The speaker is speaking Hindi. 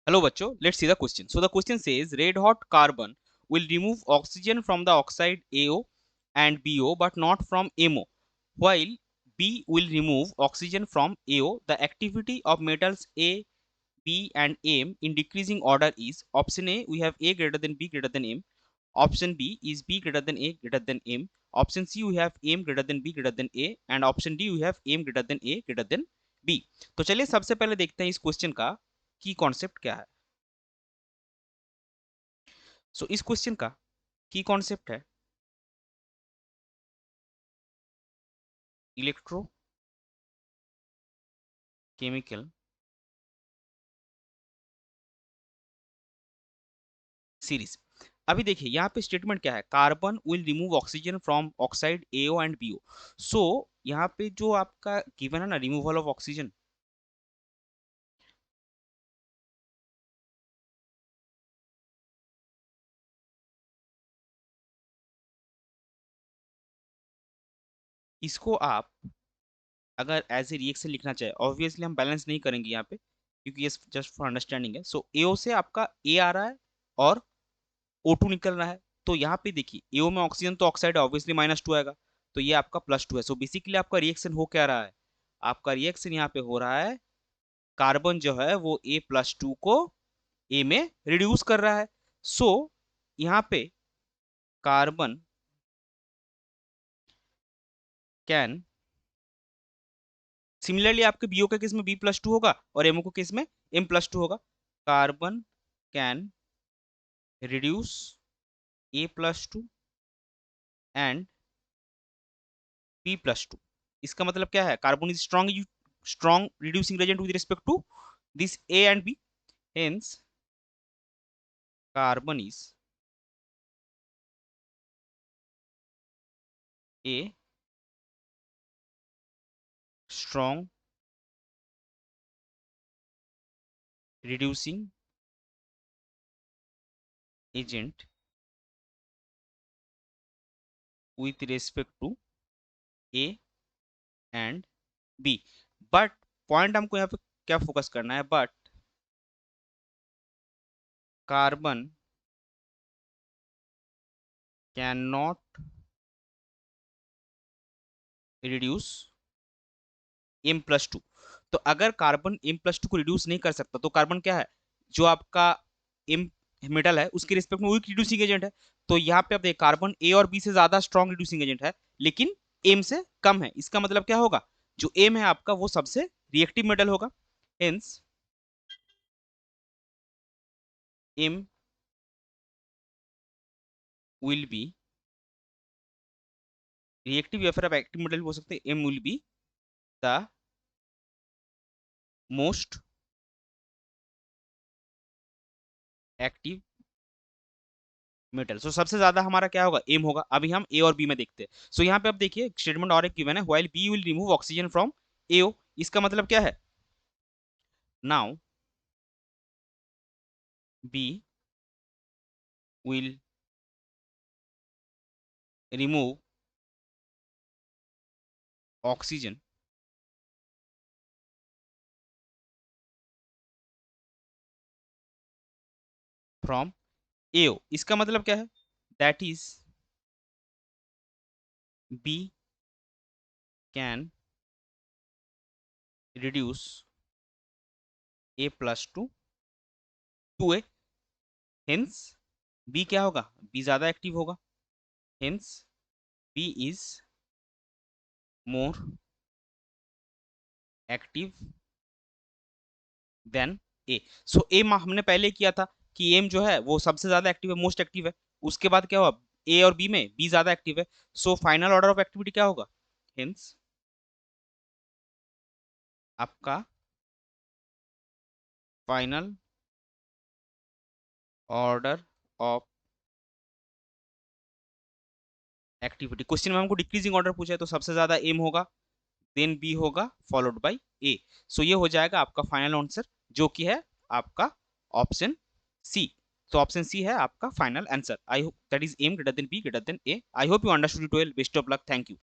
Hello bachcho, let's see the question. So the question says red hot carbon will remove oxygen from the oxide AO and BO but not from MO, while B will remove oxygen from AO. The activity of metals A, B and M in decreasing order is option A, we have A greater than B greater than M. Option B is B greater than A greater than M. Option C we have M greater than B greater than A and option D we have M greater than A greater than B. तो चलिए सबसे पहले देखते हैं इस क्वेश्चन का की कॉन्सेप्ट क्या है. सो इस क्वेश्चन का की कॉन्सेप्ट है इलेक्ट्रो केमिकल सीरीज. अभी देखिए यहाँ पे स्टेटमेंट क्या है, carbon will remove oxygen from oxide AO and BO. So यहाँ पे जो आपका गिवन है ना रिमूवल ऑफ ऑक्सीजन, इसको आप अगर एज ए रिएक्शन लिखना चाहे, ऑब्वियसली हम बैलेंस नहीं करेंगे यहाँ पे क्योंकि ये जस्ट फॉर अंडरस्टैंडिंग है. सो एओ से आपका ए आ रहा है और O2 निकल रहा है. तो यहाँ पे देखिए एओ में ऑक्सीजन तो ऑक्साइड है, ऑब्वियसली -2 आएगा, तो ये आपका +2 है. सो बेसिकली आपका रिएक्शन हो क्या रहा है, आपका रिएक्शन यहाँ पे हो रहा है कार्बन जो है वो A+2 को ए में रिड्यूस कर रहा है. सो यहाँ पे कार्बन कैन, सिमिलरली आपके बीओ के केस में B+2 होगा और एमओ के केस में M+2 होगा. Carbon can reduce A+2 and B+2. इसका मतलब क्या है, carbon is strong reducing agent with respect to this A and B. Hence carbon is a strong reducing agent with respect to A and B. But point हमको यहाँ पे क्या फोकस करना है, but carbon can not reduce M+2. तो अगर कार्बन M+2 को रिड्यूस नहीं कर सकता तो कार्बन क्या है, जो आपका M मेटल है उसके रिस्पेक्ट में वीक रिड्यूसिंग एजेंट है. तो यहाँ पे आप देखिए कार्बन A और B से ज्यादा स्ट्रॉन्ग रिड्यूसिंग एजेंट है लेकिन M से कम है. इसका मतलब क्या होगा, जो M है आपका वो सबसे रिएक्टिव मेटल होगा. Hence M will be reactive या फिर आप एक्टिव मेटल हो सकते हैं. M will be the most active metal. So सबसे ज्यादा हमारा क्या होगा, एम होगा. अभी हम ए और बी में देखते हैं. सो यहाँ पे आप देखिए स्टेटमेंट और एक गिवन है, while B will remove oxygen from AO. इसका मतलब क्या है, now B will remove oxygen from AO. इसका मतलब क्या है, that is B can reduce A+2 to A. Hence B क्या होगा, बी ज्यादा एक्टिव होगा. Hence B is more active than A. So A हमने पहले किया था कि एम जो है वो सबसे ज्यादा एक्टिव है, मोस्ट एक्टिव है. उसके बाद क्या हुआ, ए और बी में बी ज्यादा एक्टिव है. So final order of activity क्या होगा, हेंस आपका final order of activity. Question में हमको डिक्रीजिंग ऑर्डर पूछा है तो सबसे ज्यादा एम होगा, देन बी होगा, फॉलोड बाय ए. सो ये हो जाएगा आपका फाइनल आंसर जो कि है आपका ऑप्शन सी. तो ऑप्शन सी है आपका final answer. I hope that is M greater than B greater than A. I hope you understood it well. Best of luck. Thank you.